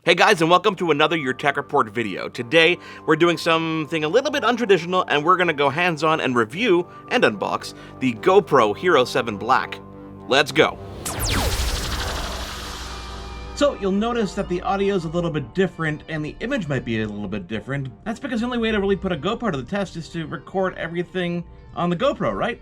Hey guys, and welcome to another Your Tech Report video. Today, we're doing something a little bit untraditional, and we're going to go hands-on and review and unbox the GoPro Hero 7 Black. Let's go. So you'll notice that the audio is a little bit different and the image might be a little bit different. That's because the only way to really put a GoPro to the test is to record everything on the GoPro, right?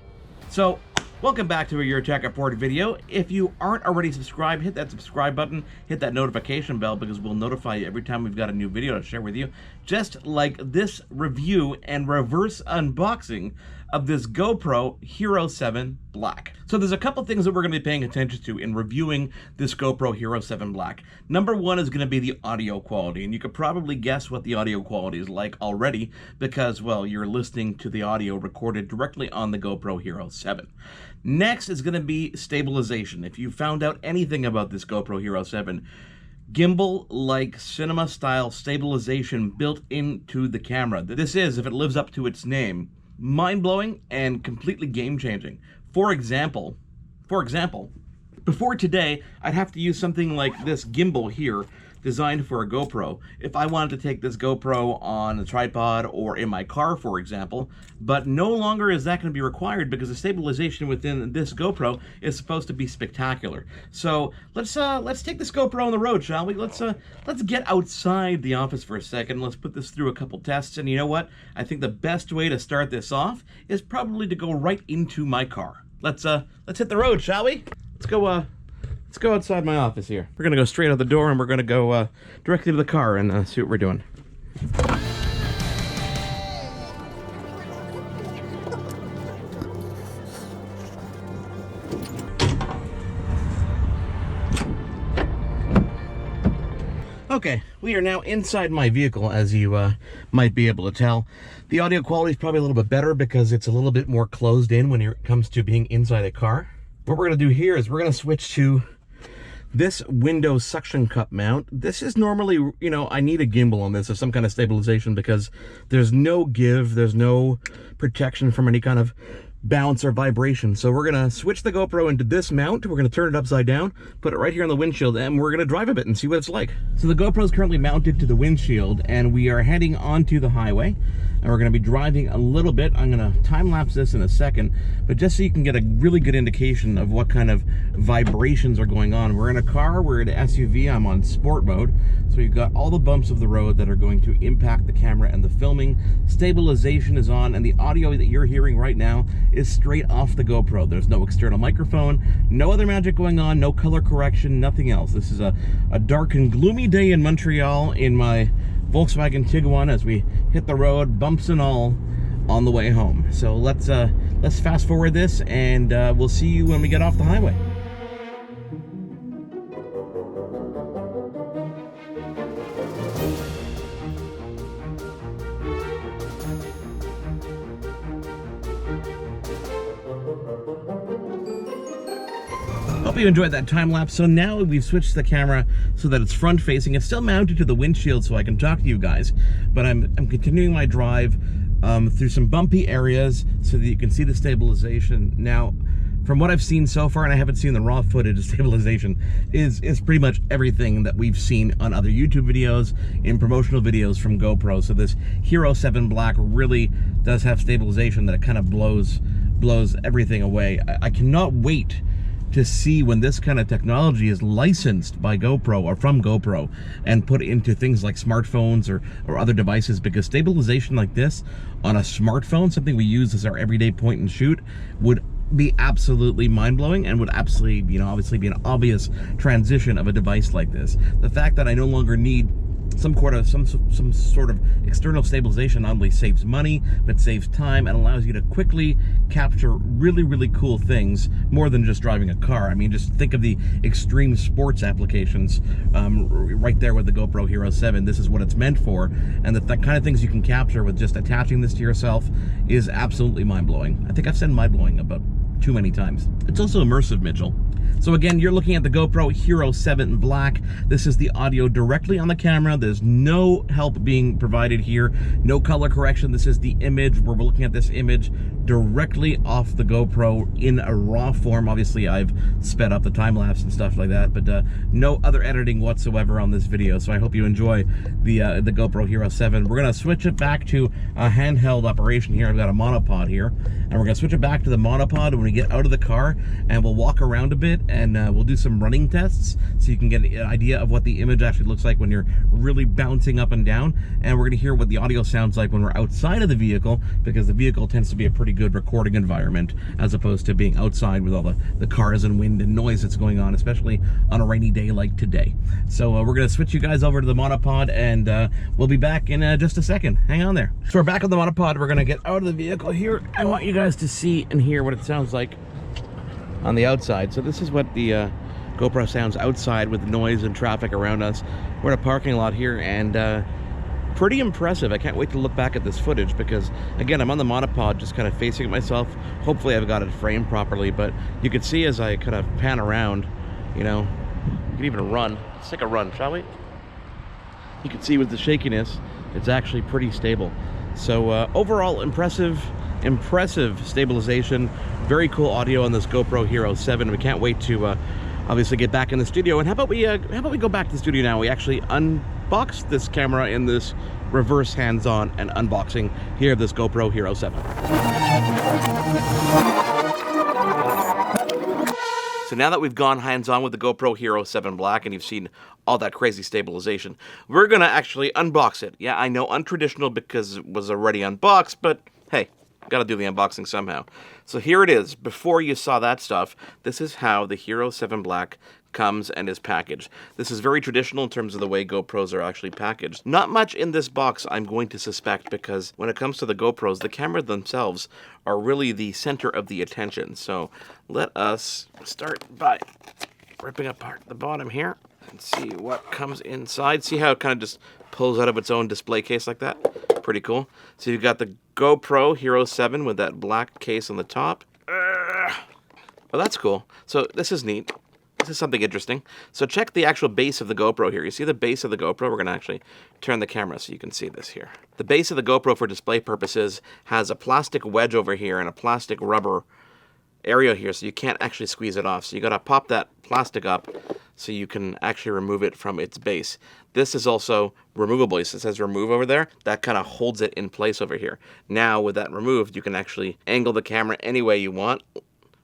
So, welcome back to a Your Tech Report video. If you aren't already subscribed, hit that subscribe button, hit that notification bell, because we'll notify you every time we've got a new video to share with you. Just like this review and reverse unboxing of this GoPro Hero 7 Black. So there's a couple things that we're going to be paying attention to in reviewing this GoPro Hero 7 Black. Number one is going to be the audio quality, and you could probably guess what the audio quality is like already because, well, you're listening to the audio recorded directly on the GoPro Hero 7. Next is going to be stabilization. If you found out anything about this GoPro Hero 7, gimbal-like cinema-style stabilization built into the camera. This is, if it lives up to its name, mind-blowing and completely game-changing. For example, before today, I'd have to use something like this gimbal here, designed for a GoPro, if I wanted to take this GoPro on a tripod or in my car, for example. But no longer is that going to be required because the stabilization within this GoPro is supposed to be spectacular. So let's take this GoPro on the road, shall we? Let's get outside the office for a second. Let's put this through a couple tests. And you know what? I think the best way to start this off is probably to go right into my car. Let's hit the road, shall we? Let's go outside my office here. We're gonna go straight out the door and we're gonna go directly to the car and see what we're doing. Okay, we are now inside my vehicle, as you might be able to tell. The audio quality is probably a little bit better because it's a little bit more closed in when it comes to being inside a car. What we're gonna do here is we're gonna switch to this window suction cup mount. This is normally, you know, I need a gimbal on this or some kind of stabilization because there's no give, there's no protection from any kind of bounce or vibration. So we're gonna switch the GoPro into this mount. We're gonna turn it upside down, put it right here on the windshield, and we're gonna drive a bit and see what it's like. So the GoPro is currently mounted to the windshield and we are heading onto the highway. And we're going to be driving a little bit. I'm going to time-lapse this in a second, but just so you can get a really good indication of what kind of vibrations are going on. We're in a car, we're in an SUV, I'm on sport mode, so you've got all the bumps of the road that are going to impact the camera and the filming. Stabilization is on, and the audio that you're hearing right now is straight off the GoPro. There's no external microphone, no other magic going on, no color correction, nothing else. This is a dark and gloomy day in Montreal in my Volkswagen Tiguan as we hit the road, bumps and all, on the way home. So let's fast forward this, and we'll see you when we get off the highway. Hope you enjoyed that time lapse. So now we've switched the camera so that it's front facing. It's still mounted to the windshield so I can talk to you guys, but I'm continuing my drive through some bumpy areas so that you can see the stabilization. Now, from what I've seen so far, and I haven't seen the raw footage of stabilization, is pretty much everything that we've seen on other YouTube videos, in promotional videos from GoPro. So this Hero 7 Black really does have stabilization that it kind of blows everything away. I cannot wait to see when this kind of technology is licensed by GoPro or from GoPro and put into things like smartphones or other devices, because stabilization like this on a smartphone, something we use as our everyday point and shoot, would be absolutely mind-blowing and would absolutely, you know, obviously be an obvious transition of a device like this. The fact that I no longer need some sort of external stabilization not only saves money, but saves time and allows you to quickly capture really cool things more than just driving a car. I mean, just think of the extreme sports applications right there with the GoPro Hero 7. This is what it's meant for, and the kind of things you can capture with just attaching this to yourself is absolutely mind-blowing. I think I've said mind-blowing about too many times. It's also immersive, Mitchell. So again, you're looking at the GoPro Hero 7 Black. This is the audio directly on the camera. There's no help being provided here, no color correction. This is the image where we're looking at this image directly off the GoPro in a raw form. Obviously, I've sped up the time lapse and stuff like that, but no other editing whatsoever on this video. So I hope you enjoy the GoPro Hero 7. We're gonna switch it back to a handheld operation here. I've got a monopod here, and we're gonna switch it back to the monopod when we get out of the car, and we'll walk around a bit, and we'll do some running tests so you can get an idea of what the image actually looks like when you're really bouncing up and down. And we're gonna hear what the audio sounds like when we're outside of the vehicle, because the vehicle tends to be a pretty good recording environment as opposed to being outside with all the cars and wind and noise that's going on, especially on a rainy day like today. So we're gonna switch you guys over to the monopod, and we'll be back in just a second. Hang on there. So we're back on the monopod. We're gonna get out of the vehicle here. I want you guys to see and hear what it sounds like on the outside. So this is what the GoPro sounds outside with noise and traffic around us. We're in a parking lot here, and pretty impressive. I can't wait to look back at this footage because, again, I'm on the monopod just kind of facing it myself. Hopefully I've got it framed properly, but you can see as I kind of pan around, you know, you can even run. Let's take a run, shall we? You can see with the shakiness, it's actually pretty stable. So overall, impressive stabilization. Very cool audio on this GoPro Hero 7. We can't wait to obviously get back in the studio. And how about we go back to the studio now? We actually unbox this camera in this reverse hands-on and unboxing here of this GoPro Hero 7. So now that we've gone hands-on with the GoPro Hero 7 Black and you've seen all that crazy stabilization, we're gonna actually unbox it. Yeah, I know, untraditional because it was already unboxed, but hey, gotta do the unboxing somehow. So here it is. Before you saw that stuff, this is how the Hero 7 Black comes and is packaged. This is very traditional in terms of the way GoPros are actually packaged. Not much in this box, I'm going to suspect, because when it comes to the GoPros, the camera themselves are really the center of the attention. So let us start by ripping apart the bottom here and see what comes inside. See how it kind of just pulls out of its own display case like that? Pretty cool. So you've got the GoPro Hero 7 with that black case on the top. Well, that's cool. So this is neat. This is something interesting. So check the actual base of the GoPro here. You see the base of the GoPro? We're going to actually turn the camera so you can see this here. The base of the GoPro for display purposes has a plastic wedge over here and a plastic rubber area here, so you can't actually squeeze it off. So you got to pop that plastic up so you can actually remove it from its base. This is also removable. It says remove over there. That kind of holds it in place over here. Now with that removed, you can actually angle the camera any way you want,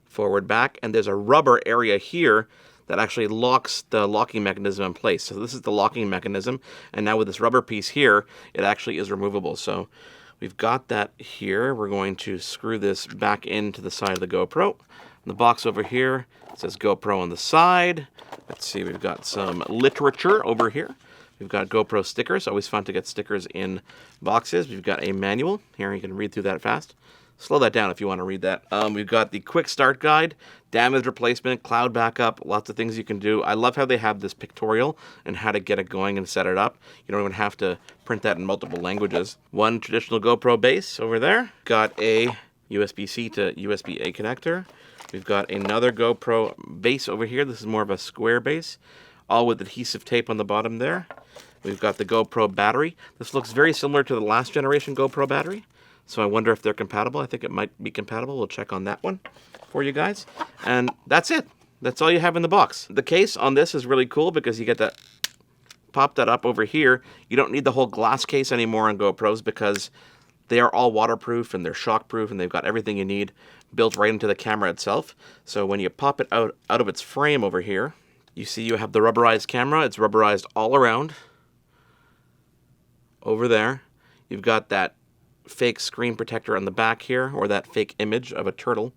forward, back, and there's a rubber area here that actually locks the locking mechanism in place. So this is the locking mechanism, and now with this rubber piece here, it actually is removable. So we've got that here. We're going to screw this back into the side of the GoPro. The box over here says GoPro on the side. Let's see, we've got some literature over here. We've got GoPro stickers. Always fun to get stickers in boxes. We've got a manual. Here, you can read through that fast. Slow that down if you want to read that. We've got the quick start guide, damage replacement, cloud backup, lots of things you can do. I love how they have this pictorial and how to get it going and set it up. You don't even have to print that in multiple languages. One traditional GoPro base over there. Got a USB-C to USB-A connector. We've got another GoPro base over here. This is more of a square base, all with adhesive tape on the bottom there. We've got the GoPro battery. This looks very similar to the last generation GoPro battery. So I wonder if they're compatible. I think it might be compatible. We'll check on that one for you guys. And that's it. That's all you have in the box. The case on this is really cool because you get to pop that up over here. You don't need the whole glass case anymore on GoPros because they are all waterproof and they're shockproof and they've got everything you need built right into the camera itself. So when you pop it out of its frame over here, you see you have the rubberized camera. It's rubberized all around. Over there, you've got that fake screen protector on the back here, or that fake image of a turtle,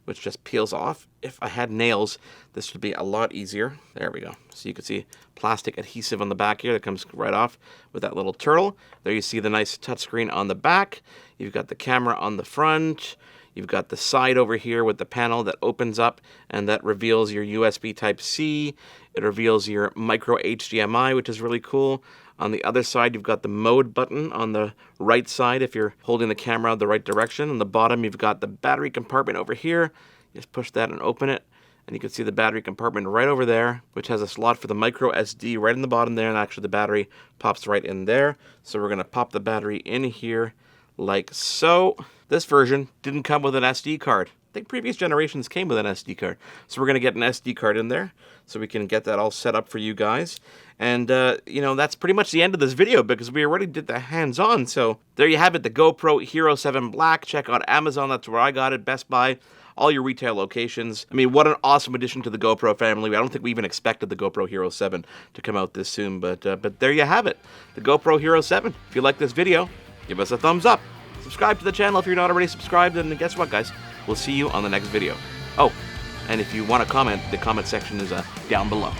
which just peels off. If I had nails, this would be a lot easier. There we go. So you can see plastic adhesive on the back here that comes right off with that little turtle. There you see the nice touchscreen on the back. You've got the camera on the front. You've got the side over here with the panel that opens up and that reveals your USB Type-C. It reveals your micro HDMI, which is really cool. On the other side, you've got the mode button on the right side if you're holding the camera the right direction. On the bottom, you've got the battery compartment over here. Just push that and open it. And you can see the battery compartment right over there, which has a slot for the micro SD right in the bottom there, and actually the battery pops right in there. So we're going to pop the battery in here like so. This version didn't come with an SD card. I think previous generations came with an SD card. So we're going to get an SD card in there so we can get that all set up for you guys. And, you know, that's pretty much the end of this video because we already did the hands-on. So there you have it, the GoPro Hero 7 Black. Check out Amazon, that's where I got it, Best Buy, all your retail locations. I mean, what an awesome addition to the GoPro family. I don't think we even expected the GoPro Hero 7 to come out this soon, but there you have it, the GoPro Hero 7. If you like this video, give us a thumbs up. Subscribe to the channel if you're not already subscribed, and guess what, guys? We'll see you on the next video. Oh, and if you want to comment, the comment section is down below.